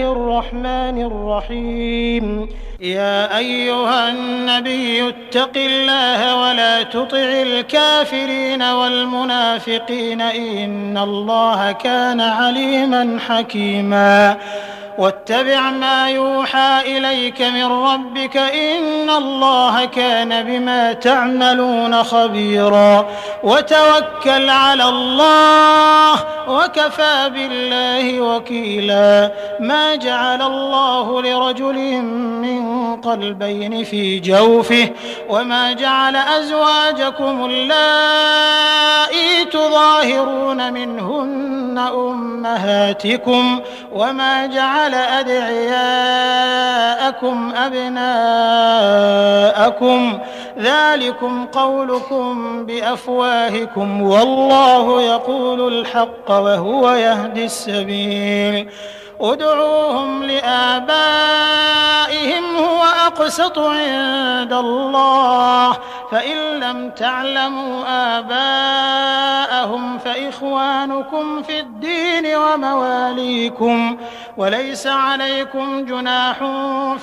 الله الرحمن الرحيم. يا أيها النبي اتق الله ولا تطع الكافرين والمنافقين إن الله كان عليما حكيما. واتبع ما يوحى إليك من ربك إن الله كان بما تعملون خبيرا. وتوكل على الله وكفى بالله وكيلا. ما جعل الله لرجل من قلبين في جوفه وما جعل أزواجكم اللائي تظاهرون منهن أمهاتكم وما جعل أدعياءكم أبناءكم ذلكم قولكم بأفواهكم والله يقول الحق وهو يهدي السبيل. ادعوهم لآبائهم هو أقسط عند الله فإن لم تعلموا آباءهم فإخوانكم في الدين ومواليكم وليس عليكم جناح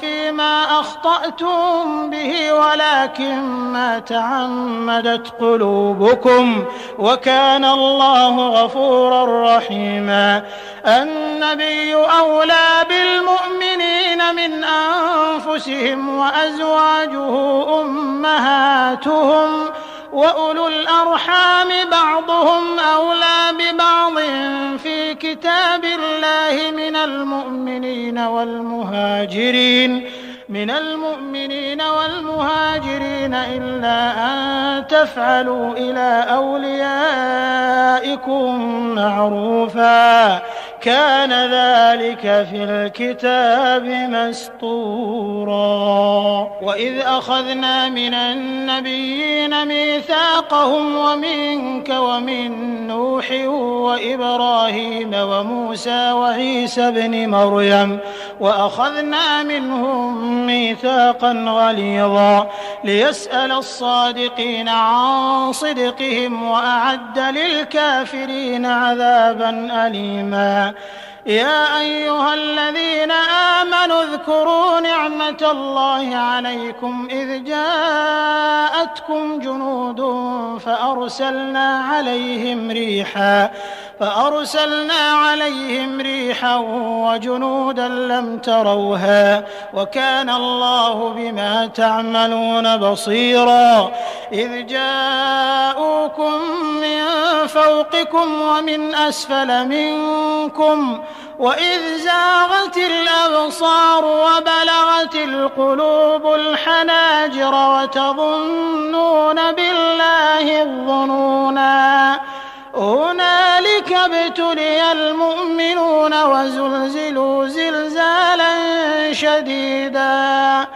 فيما أخطأتم به ولكن ما تعمدت قلوبكم وكان الله غفورا رحيما. النبي أولى بالمؤمنين من أنفسهم وأزواجه أمهاتهم وأولو الأرحام بعضهم أولى ببعض في كتاب الله من المؤمنين والمهاجرين إلا أن تفعلوا إلى أوليائكم معروفا كان ذلك في الكتاب مسطورا. وإذ أخذنا من النبيين ميثاقهم ومنك ومن نوح وإبراهيم وموسى وعيسى ابن مريم وأخذنا منهم ميثاقا غليظا ليسأل الصادقين عن صدقهم وأعد للكافرين عذابا أليما. يا أيها الذين آمنوا اذكروا نعمة الله عليكم إذ جاءتكم جنود فأرسلنا عليهم ريحا وجنودا لم تروها وكان الله بما تعملون بصيرا. إذ جاءوكم من فوقكم ومن أسفل منكم وإذ زاغت الأبصار وبلغت القلوب الحناجر وتظنون بالله الظنونا. هنالك ابتلي المؤمنون وزلزلوا زلزالا شديدا.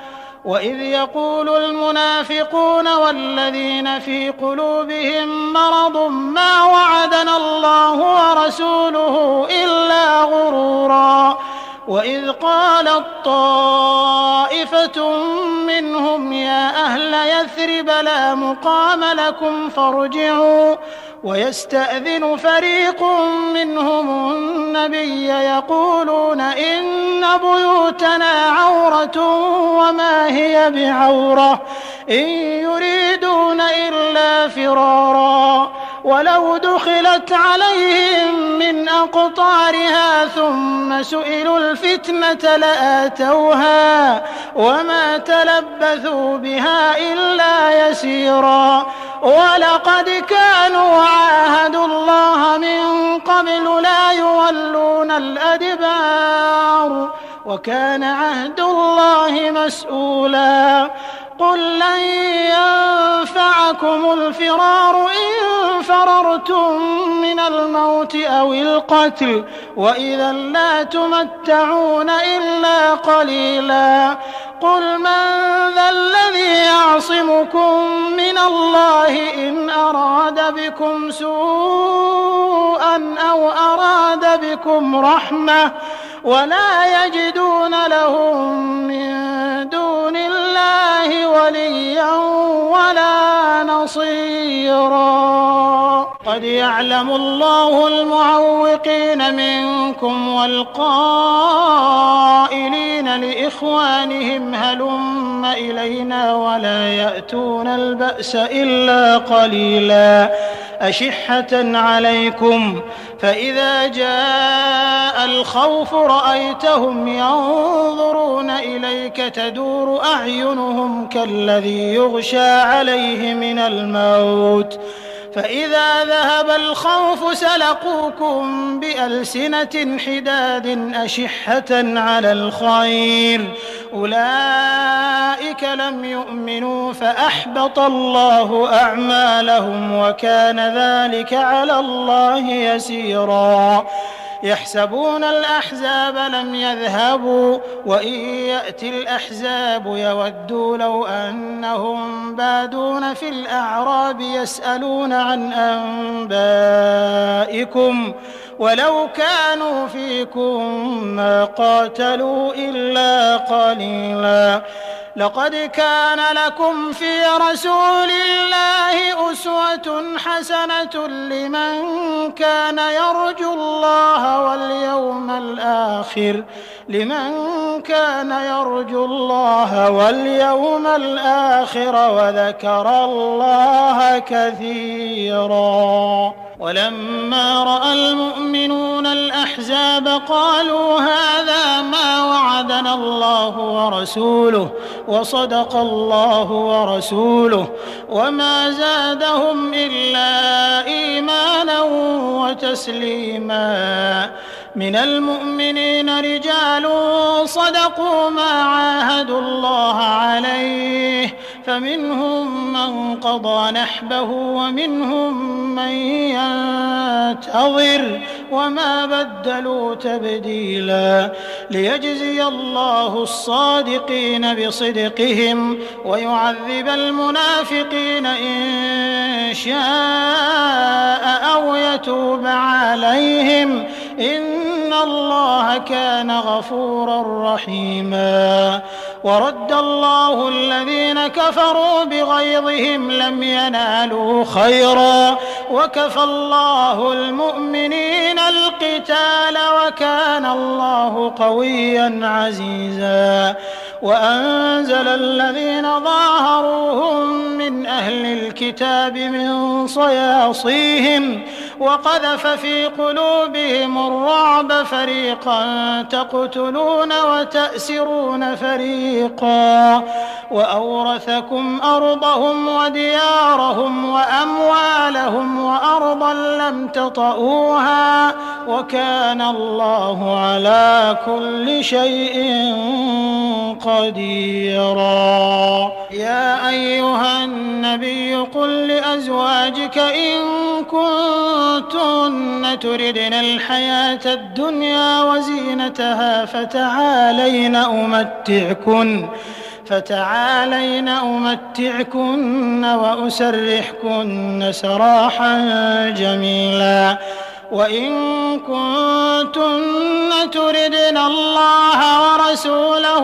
وإذ يقول المنافقون والذين في قلوبهم مرض ما وعدنا الله ورسوله إلا غرورا. وإذ قالت طائفة منهم يا أهل يثرب لا مقام لكم فارجعوا ويستأذن فريق منهم النبي يقولون إن بيوتنا عورة وما هي بعورة إن يريدون إلا فرارا ولو دخلت عليهم من أقطارها ثم سئلوا الفتنة لآتوها وما تلبثوا بها إلا يسيرا. ولقد كانوا عاهدوا الله من قبل لا يولون الأدبار وكان عهد الله مسؤولا. قل لن ينفعكم الفرار إن فررتم من الموت أو القتل وإذا لا تمتعون إلا قليلا. قل من ذا الذي يعصمكم من الله إن أراد بكم سوءا أو أراد بكم رحمة ولا يجدون لهم من دون الله وليا ولا نصيرا. قد يعلم الله المعوقين منكم والقائلين لإخوانهم هلم إلينا ولا يأتون البأس إلا قليلا أشحة عليكم فإذا جاء الخوف رأيتهم ينظرون إليك تدور أعينهم كالذي يغشى عليه من الموت فإذا ذهب الخوف سلقوكم بألسنة حداد أشحة على الخير أولئك لم يؤمنوا فأحبط الله أعمالهم وكان ذلك على الله يسيرا يحسبون الأحزاب لم يذهبوا وإن يأتي الأحزاب يودوا لو أنهم بادون في الأعراب يسألون عن أنبائكم ولو كانوا فيكم ما قاتلوا إلا قليلا لقد كان لكم في رسول الله أسوة حسنة لمن كان يرجو الله واليوم الآخر وذكر الله كثيرا ولما رأى المؤمنون الأحزاب قالوا هذا ما وعدنا الله ورسوله وصدق الله ورسوله وما زادهم إلا إيمانا وتسليما من المؤمنين رجال صدقوا ما عاهدوا الله عليه فمنهم من قضى نحبه ومنهم من ينتظر وما بدلوا تبديلا ليجزي الله الصادقين بصدقهم ويعذب المنافقين إن شاء أو يتوب عليهم إن الله كان غفورا رحيما ورد الله الذين كفروا بغيظهم لم ينالوا خيرا وكفى الله المؤمنين القتال وكان الله قويا عزيزا وأنزل الذين ظاهروهم من أهل الكتاب من صياصيهم وقذف في قلوبهم الرعب فريقا تقتلون وتأسرون فريقا وأورثكم أرضهم وديارهم وأموالهم وأرضا لم تطئوها وكان الله على كل شيء قديرا يا أيها النبي قل لأزواجك إن كنتن تردن الحياة الدنيا وزينتها فتعالين أمتعكن وأسرحكن سراحا جميلا وإن كنتن تردن الله ورسوله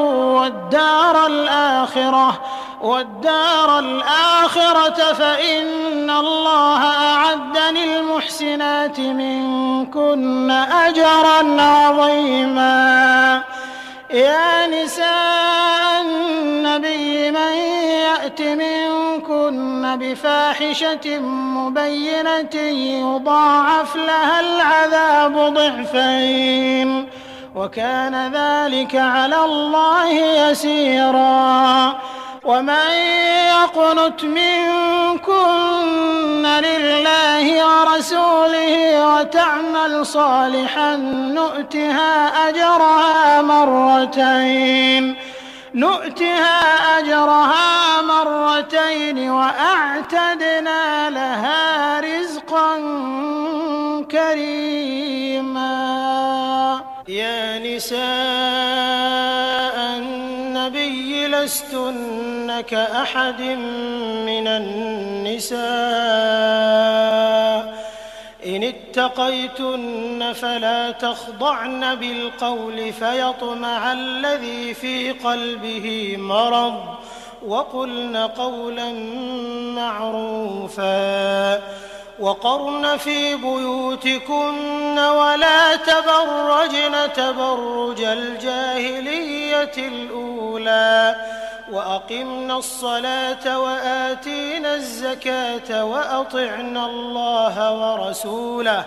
والدار الآخرة فإن الله أعد للمحسنات منكن أجرا عظيما يا نساء النبي من يأت منكن بفاحشة مبينة يضاعف لها العذاب ضعفين وكان ذلك على الله يسيرا ومن يقنت منكن لله ورسوله وتعمل صالحا نؤتها أجرها مرتين وأعتدنا لها رزقا كريما يا نساء النبي لستن كأحد من النساء إن اتقيتن فلا تخضعن بالقول فيطمع الذي في قلبه مرض وقلن قولا معروفا وقرن في بيوتكن ولا تبرجن تبرج الجاهلية الأولى وأقمنا الصلاة وآتينا الزكاة وأطعنا الله ورسوله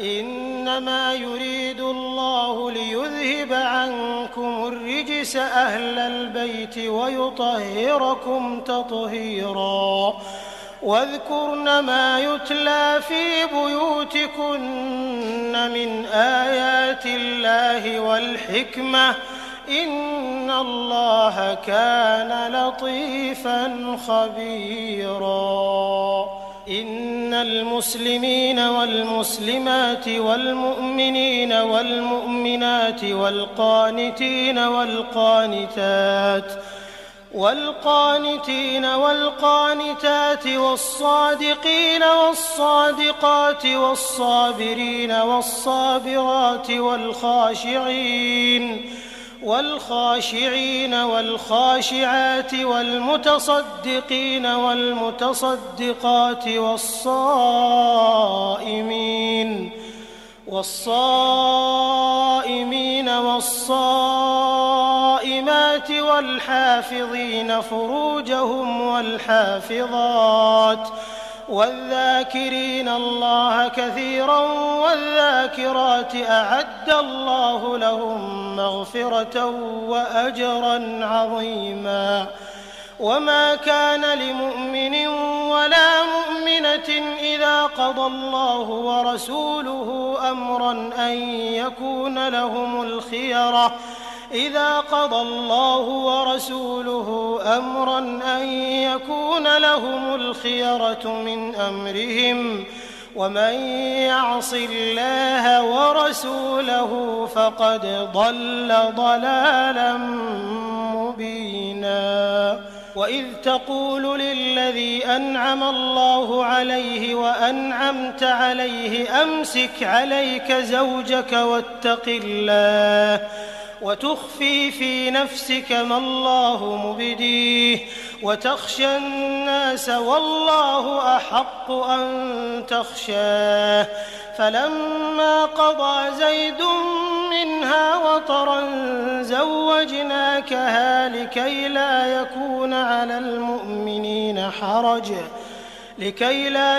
إنما يريد الله ليذهب عنكم الرجس أهل البيت ويطهركم تطهيرا واذكرن ما يتلى في بيوتكن من آيات الله والحكمة إن الله كان لطيفا خبيرا إن المسلمين والمسلمات والمؤمنين والمؤمنات والقانتين والقانتات والصادقين والصادقات والصابرين والصابرات والخاشعين والخاشعات والمتصدقين والمتصدقات والصائمين والصائمات والحافظين فروجهم والحافظات والذاكرين الله كثيرا والذاكرات أعد الله لهم مغفرة وأجرا عظيما وما كان لمؤمن ولا مؤمنة إذا قضى الله ورسوله أمرا أن يكون لهم الخيرة من أمرهم ومن يعص الله ورسوله فقد ضل ضلالا مبينا وإذ تقول للذي أنعم الله عليه وأنعمت عليه أمسك عليك زوجك واتق الله وتخفي في نفسك ما الله مبديه وتخشى الناس والله أحق أن تخشاه فلما قضى زيد منها وطرا زوجناكها لكي لا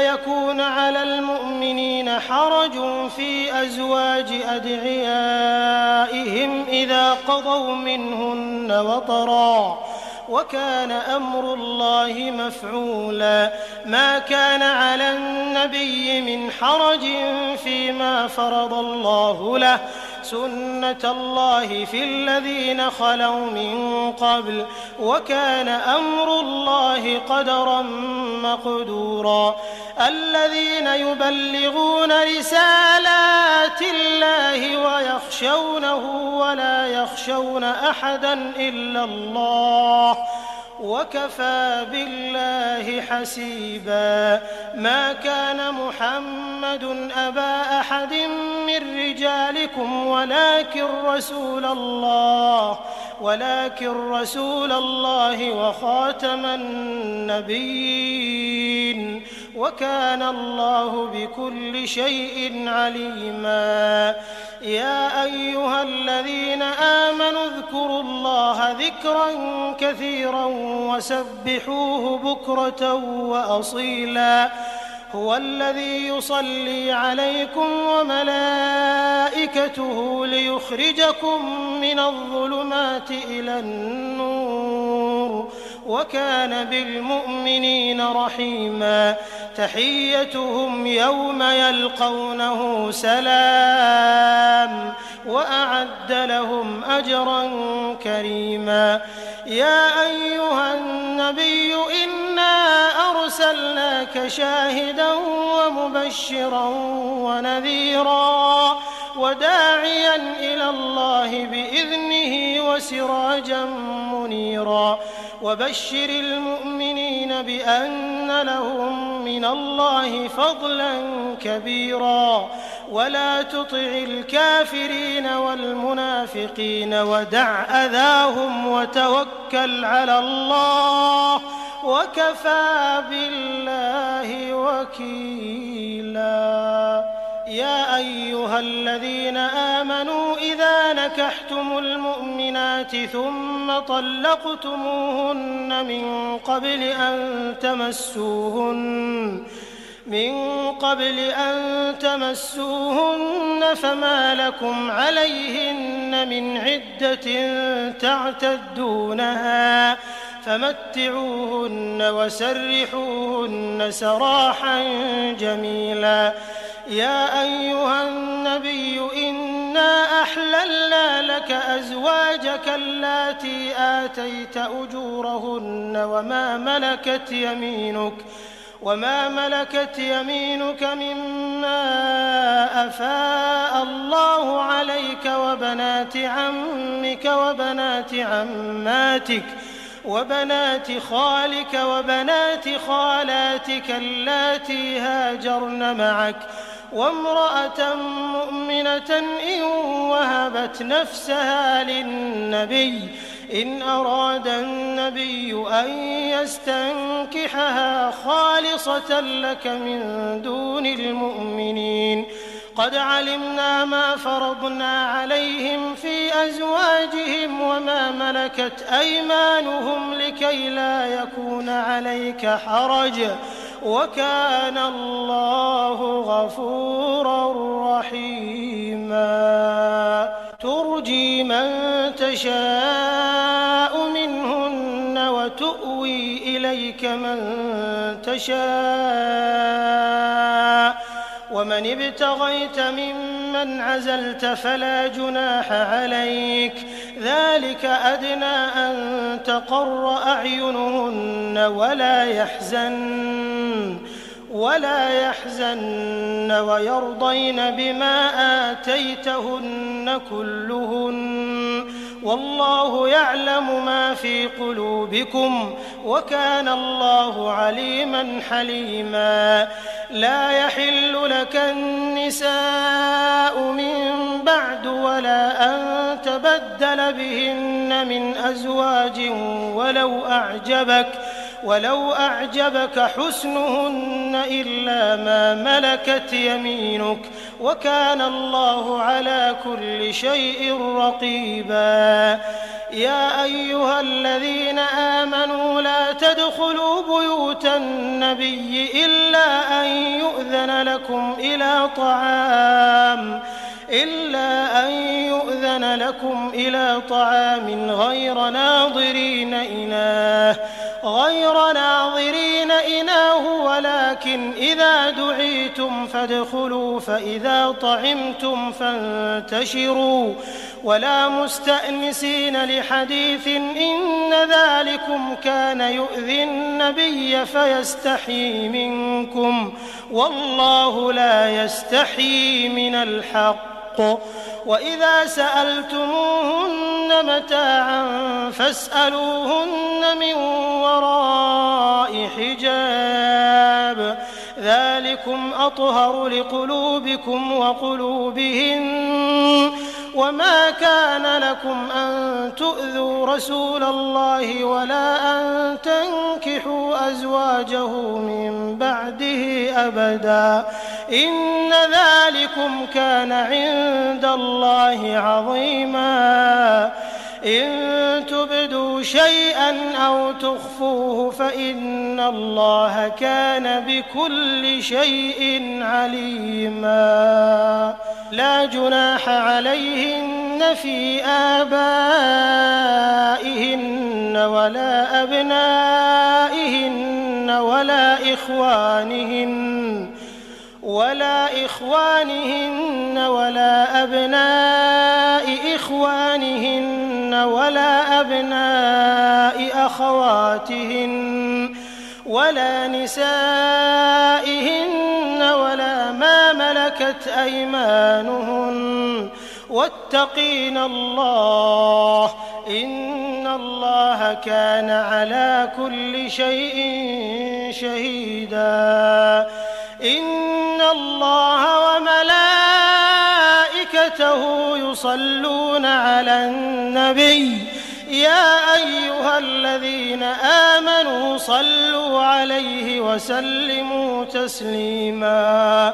يكون على المؤمنين حرج في أزواج أدعيائهم إذا قضوا منهن وطرا وكان أمر الله مفعولا ما كان على النبي من حرج فيما فرض الله له سنة الله في الذين خلوا من قبل وكان أمر الله قدرا مقدورا الذين يبلغون رسالات الله ويخشونه ولا يخشون أحدا إلا الله وكفى بالله حسيبا ما كان محمد أبا أحد من رجالكم ولكن رسول الله وخاتم النبيين وكان الله بكل شيء عليما يا أيها الذين آمنوا اذكروا الله ذكرا كثيرا وسبحوه بكرة وأصيلا هو الذي يصلي عليكم وملائكته ليخرجكم من الظلمات إلى النور وكان بالمؤمنين رحيما تحيتهم يوم يلقونه سلام وأعد لهم أجرا كريما يا أيها النبي إنا أرسلناك شاهدا ومبشرا ونذيرا وداعيا إلى الله بإذنه وسراجا منيرا وبشر المؤمنين بأن لهم من الله فضلا كبيرا ولا تطع الكافرين والمنافقين ودع أذاهم وتوكل على الله وكفى بالله وكيلا. يا أيها الذين آمنوا إذا نكحتم المؤمنات ثم طلقتموهن من قبل أن تمسوهن فما لكم عليهن من عدة تعتدونها فمتعوهن وسرحوهن سراحا جميلا. يا أيها النبي إنا أحللنا لك أزواجك اللاتي آتيت أجورهن وما ملكت يمينك مما أفاء الله عليك وبنات عمك وبنات عماتك وبنات خالك وبنات خالاتك اللاتي هاجرن معك وامرأة مؤمنة إن وهبت نفسها للنبي إن أراد النبي أن يستنكحها خالصة لك من دون المؤمنين. قد علمنا ما فرضنا عليهم في أزواجهم وما ملكت أيمانهم لكي لا يكون عليك حرج وكان الله غفورا رحيما. ترجي من تشاء منهن وتؤوي إليك من تشاء ومن ابتغيت ممن عزلت فلا جناح عليك ذلك أدنى أن تقر أعينهن ولا يحزن ويرضين بما آتيتهن كلهن والله يعلم ما في قلوبكم وكان الله عليما حليما. لا يحل لك النساء من بعد ولا أن تبدل بهن من أزواج ولو أعجبك حسنهن إلا ما ملكت يمينك وكان الله على كل شيء رقيبا. يا أيها الذين آمنوا لا تدخلوا بيوت النبي إلا أن يؤذن لكم إلى طعام غير ناظرين إناه ولكن إذا دعيتم فادخلوا فإذا طعمتم فانتشروا ولا مستأنسين لحديث إن ذلكم كان يؤذي النبي فيستحيي منكم والله لا يستحيي من الحق. وإذا سألتموهن متاعا فاسألوهن من وراء حجاب ذلكم أطهر لقلوبكم وقلوبهن. وما كان لكم أن تؤذوا رسول الله ولا أن تنكحوا أزواجه من بعده أبدا إن ذلكم كان عند الله عظيما. إن تبدوا شيئا أو تخفوه فإن الله كان بكل شيء عليما. لا جناح عليهن في آبائهن ولا أبنائهن ولا إخوانهن ولا أبناء إخوانهن ولا أبناء أخواتهن ولا نسائهن ولا ما ملكت أيمانهن واتقين الله إن الله كان على كل شيء شهيدا. إن الله وملائكته يصلون على النبي يا أيها الذين آمنوا صلوا عليه وسلموا تسليما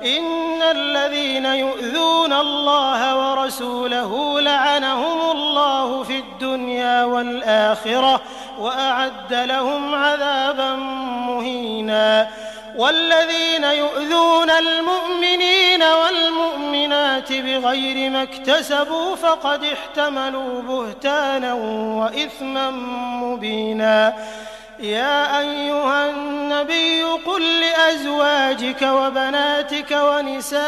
إن الذين يؤذون الله ورسوله لعنهم الله في الدنيا والآخرة وأعد لهم عذابا مهينا والذين يؤذون المؤمنين والمؤمنات بغير ما اكتسبوا فقد احتملوا بهتانا وإثما مبينا يا أيها النبي قل لأزواجك وبناتك ونساء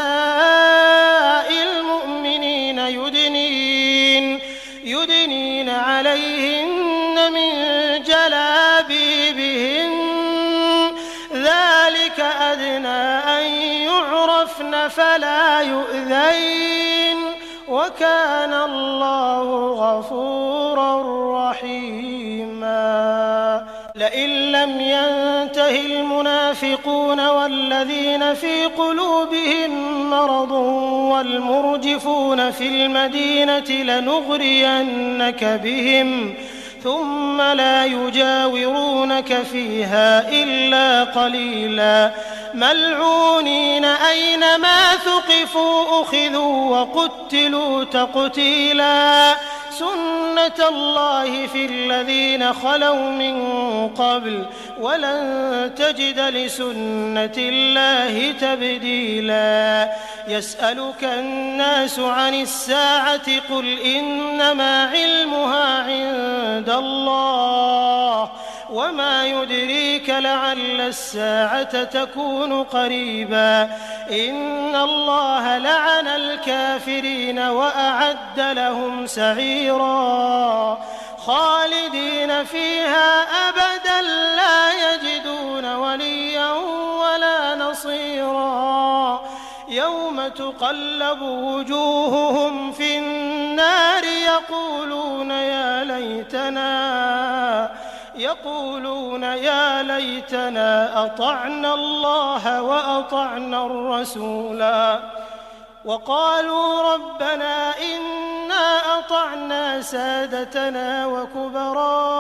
المؤمنين يدنين عليهن من جلابيبهن ذلك أدنى أن يعرفن فلا يؤذين وكان الله غفورا رحيما لئن لم ينته المنافقون والذين في قلوبهم مرض والمرجفون في المدينة لنغرينك بهم ثم لا يجاورونك فيها إلا قليلا ملعونين أينما ثقفوا أخذوا وقتلوا تقتيلا سنة الله في الذين خلوا من قبل ولن تجد لسنة الله تبديلا يسألك الناس عن الساعة قل إنما علمها عند الله وما يدريك لعل الساعة تكون قريبا إن الله لعن الكافرين وأعد لهم سعيرا خالدين فيها أبدا لا يجدون وليا ولا نصيرا يوم تقلب وجوههم في النار يقولون يا ليتنا أطعنا الله وأطعنا الرسولا وقالوا ربنا إنا أطعنا سادتنا وكبراءنا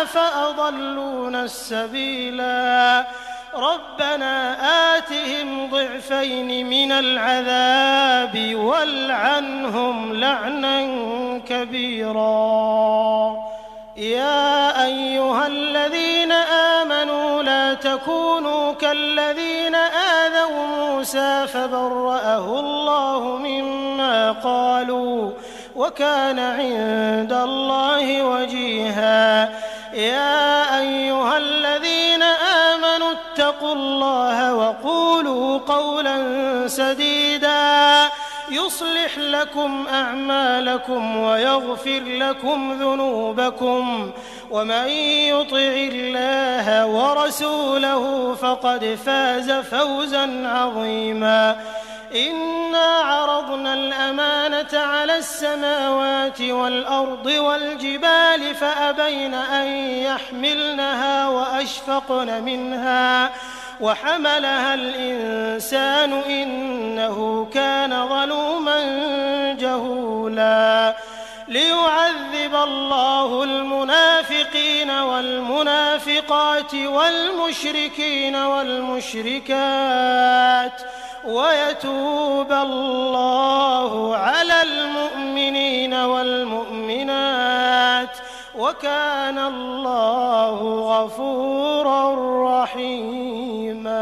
فأضلونا السبيلا ربنا آتهم ضعفين من العذاب والعنهم لعنا كبيرا يا أيها الذين آمنوا لا تكونوا كالذين آذوا موسى فبرأه الله مما قالوا وكان عند الله وجيها يا أيها الذين آمنوا اتقوا الله وقولوا قولا سديدا يصلح لكم أعمالكم ويغفر لكم ذنوبكم ومن يطع الله ورسوله فقد فاز فوزا عظيما إنا عرضنا الأمانة على السماوات والأرض والجبال فأبين أن يحملنها وأشفقن منها وحملها الإنسان إنه كان ظلوما جهولا ليعذب الله المنافقين والمنافقات والمشركين والمشركات ويتوب الله على المؤمنين والمؤمنات وكان الله غفورا رحيما